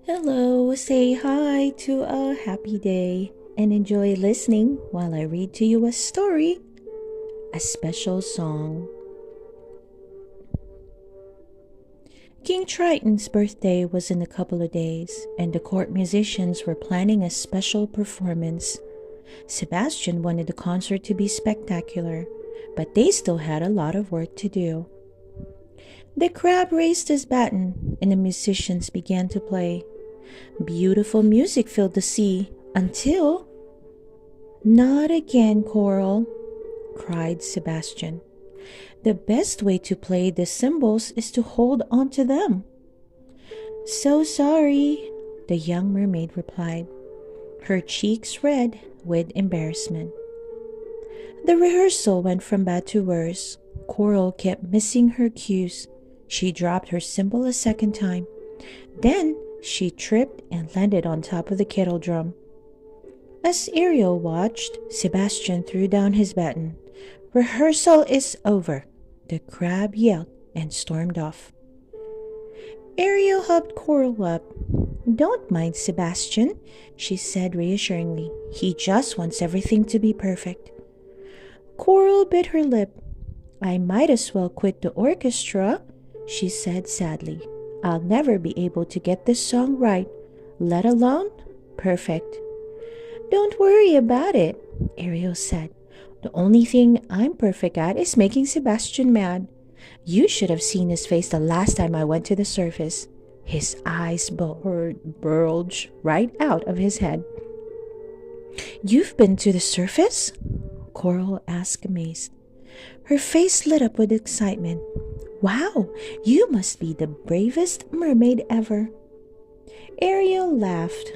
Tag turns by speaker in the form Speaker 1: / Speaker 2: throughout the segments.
Speaker 1: Hello, say hi to a happy day and enjoy listening while I read to you a story, a special song. King Triton's birthday was in a couple of days, and the court musicians were planning a special performance. Sebastian wanted the concert to be spectacular, but they still had a lot of work to do. The crab raised his baton, and the musicians began to play. Beautiful music filled the sea until. Not again, Coral, cried Sebastian. The best way to play the cymbals is to hold on to them. So sorry, the young mermaid replied, her cheeks red with embarrassment. The rehearsal went from bad to worse. Coral kept missing her cues. She dropped her cymbal a second time. Then she tripped and landed on top of the kettle drum. As Ariel watched, Sebastian threw down his baton. Rehearsal is over, the crab yelled and stormed off. Ariel helped Coral up. Don't mind Sebastian, she said reassuringly. He just wants everything to be perfect. Coral bit her lip. I might as well quit the orchestra, she said sadly. I'll never be able to get this song right, let alone perfect. Don't worry about it, Ariel said. The only thing I'm perfect at is making Sebastian mad. You should have seen his face the last time I went to the surface. His eyes bulged right out of his head. You've been to the surface? Coral asked amazed. Her face lit up with excitement. Wow, you must be the bravest mermaid ever. Ariel laughed.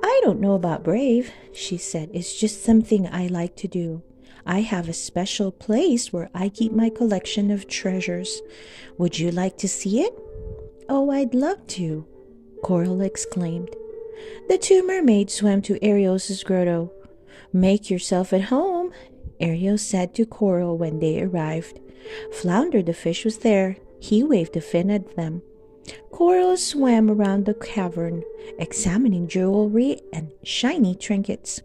Speaker 1: I don't know about brave, she said. It's just something I like to do. I have a special place where I keep my collection of treasures. Would you like to see it? Oh, I'd love to, Coral exclaimed. The two mermaids swam to Ariel's grotto. Make yourself at home, Ariel said to Coral when they arrived. Flounder the fish was there. He waved a fin at them. Coral swam around the cavern, examining jewelry and shiny trinkets.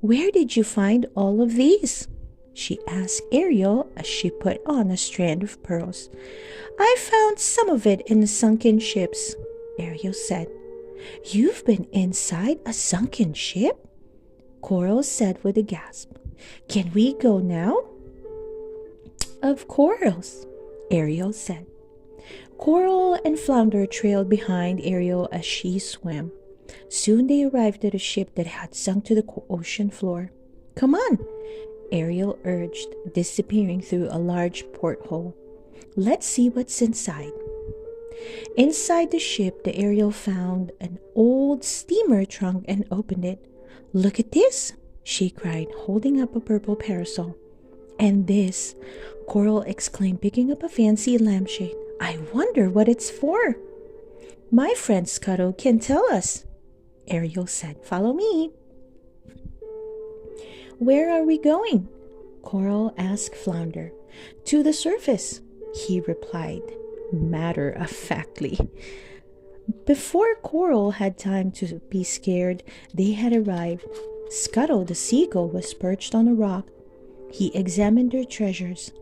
Speaker 1: Where did you find all of these? She asked Ariel as she put on a strand of pearls. I found some of it in the sunken ships, Ariel said. You've been inside a sunken ship? Coral said with a gasp. Can we go now? Of course, Ariel said. Coral and Flounder trailed behind Ariel as she swam. Soon they arrived at a ship that had sunk to the ocean floor. Come on, Ariel urged, disappearing through a large porthole. Let's see what's inside. Inside the ship, the Ariel found an old steamer trunk and opened it. Look at this, she cried, holding up a purple parasol. And this, Coral exclaimed, picking up a fancy lampshade. I wonder what it's for. My friend Scuttle can tell us, Ariel said. Follow me. Where are we going? Coral asked Flounder. To the surface, he replied, matter-of-factly. Before Coral had time to be scared, they had arrived. Scuttle the seagull was perched on a rock. He examined their treasures.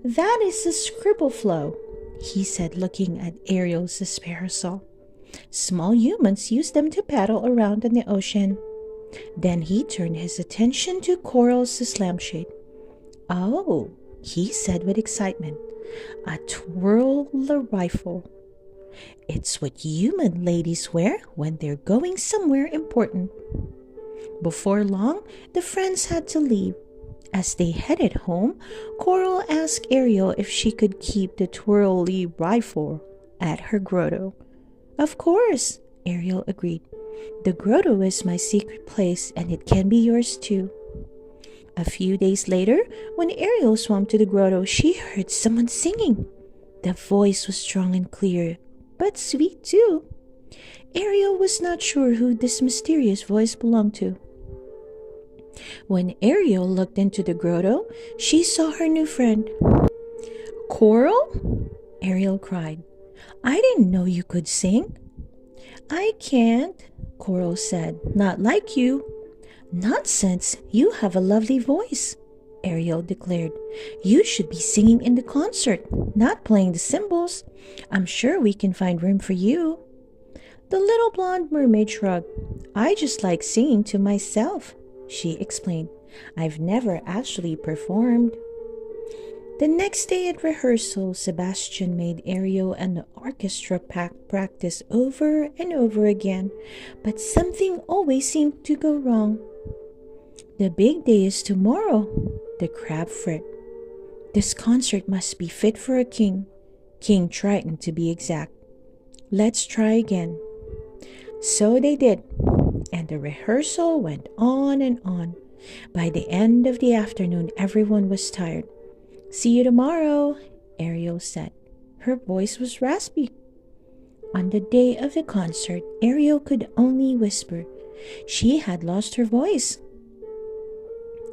Speaker 1: That is a scribble flow, he said, looking at Ariel's parasol. Small humans use them to paddle around in the ocean. Then he turned his attention to Coral's lampshade. Oh, he said with excitement, a twirler rifle. It's what human ladies wear when they're going somewhere important. Before long, the friends had to leave. As they headed home, Coral asked Ariel if she could keep the twirly rifle at her grotto. Of course, Ariel agreed. The grotto is my secret place and it can be yours too. A few days later, when Ariel swam to the grotto, she heard someone singing. The voice was strong and clear, but sweet too. Ariel was not sure who this mysterious voice belonged to. When Ariel looked into the grotto, she saw her new friend. Coral? Ariel cried. I didn't know you could sing. I can't, Coral said. Not like you. Nonsense, you have a lovely voice, Ariel declared. You should be singing in the concert, not playing the cymbals. I'm sure we can find room for you. The little blonde mermaid shrugged. I just like singing to myself, she explained. I've never actually performed. The next day at rehearsal, Sebastian made Ariel and the orchestra practice over and over again, but something always seemed to go wrong. The big day is tomorrow, the crab friend. This concert must be fit for a king, King Triton to be exact. Let's try again. So they did, and the rehearsal went on and on. By the end of the afternoon, everyone was tired. See you tomorrow, Ariel said. Her voice was raspy. On the day of the concert, Ariel could only whisper. She had lost her voice.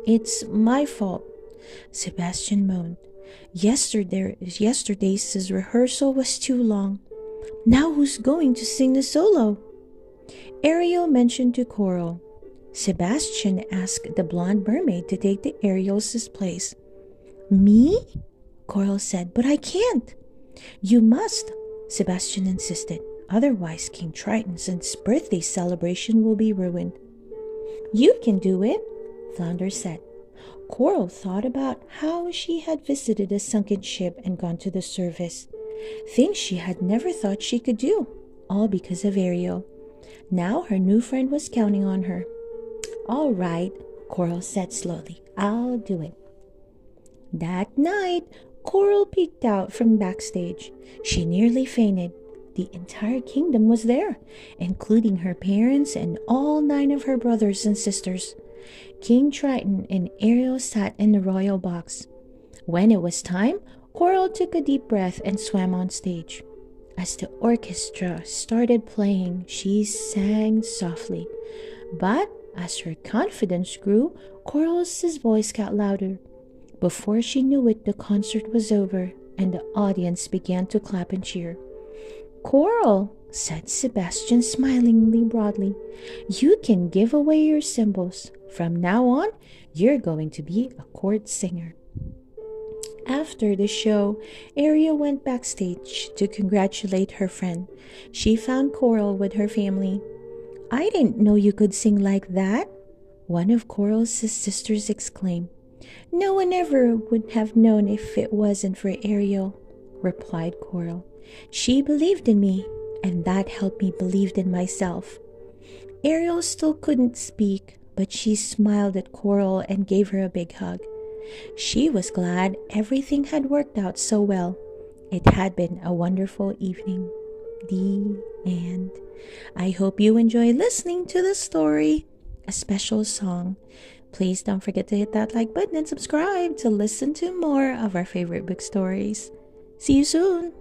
Speaker 1: It's my fault, Sebastian moaned. Yesterday's rehearsal was too long. Now who's going to sing the solo? Ariel mentioned to Coral. Sebastian asked the blonde mermaid to take the Ariel's place. Me? Coral said, but I can't. You must, Sebastian insisted. Otherwise, King Triton's birthday celebration will be ruined. You can do it, Flounder said. Coral thought about how she had visited a sunken ship and gone to the surface. Things she had never thought she could do, all because of Ariel. Now her new friend was counting on her. All right, Coral said slowly. I'll do it. That night, Coral peeked out from backstage. She nearly fainted. The entire kingdom was there, including her parents and all 9 of her brothers and sisters. King Triton and Ariel sat in the royal box. When it was time, Coral took a deep breath and swam on stage. As the orchestra started playing, she sang softly. But as her confidence grew, Coral's voice got louder. Before she knew it, the concert was over, and the audience began to clap and cheer. Coral, said Sebastian smilingly broadly, you can give away your cymbals. From now on, you're going to be a court singer. After the show, Ariel went backstage to congratulate her friend. She found Coral with her family. I didn't know you could sing like that, one of Coral's sisters exclaimed. No one ever would have known if it wasn't for Ariel, replied Coral. She believed in me, and that helped me believe in myself. Ariel still couldn't speak, but she smiled at Coral and gave her a big hug. She was glad everything had worked out so well. It had been a wonderful evening. The end. I hope you enjoyed listening to the story, a special song. Please don't forget to hit that like button and subscribe to listen to more of our favorite book stories. See you soon!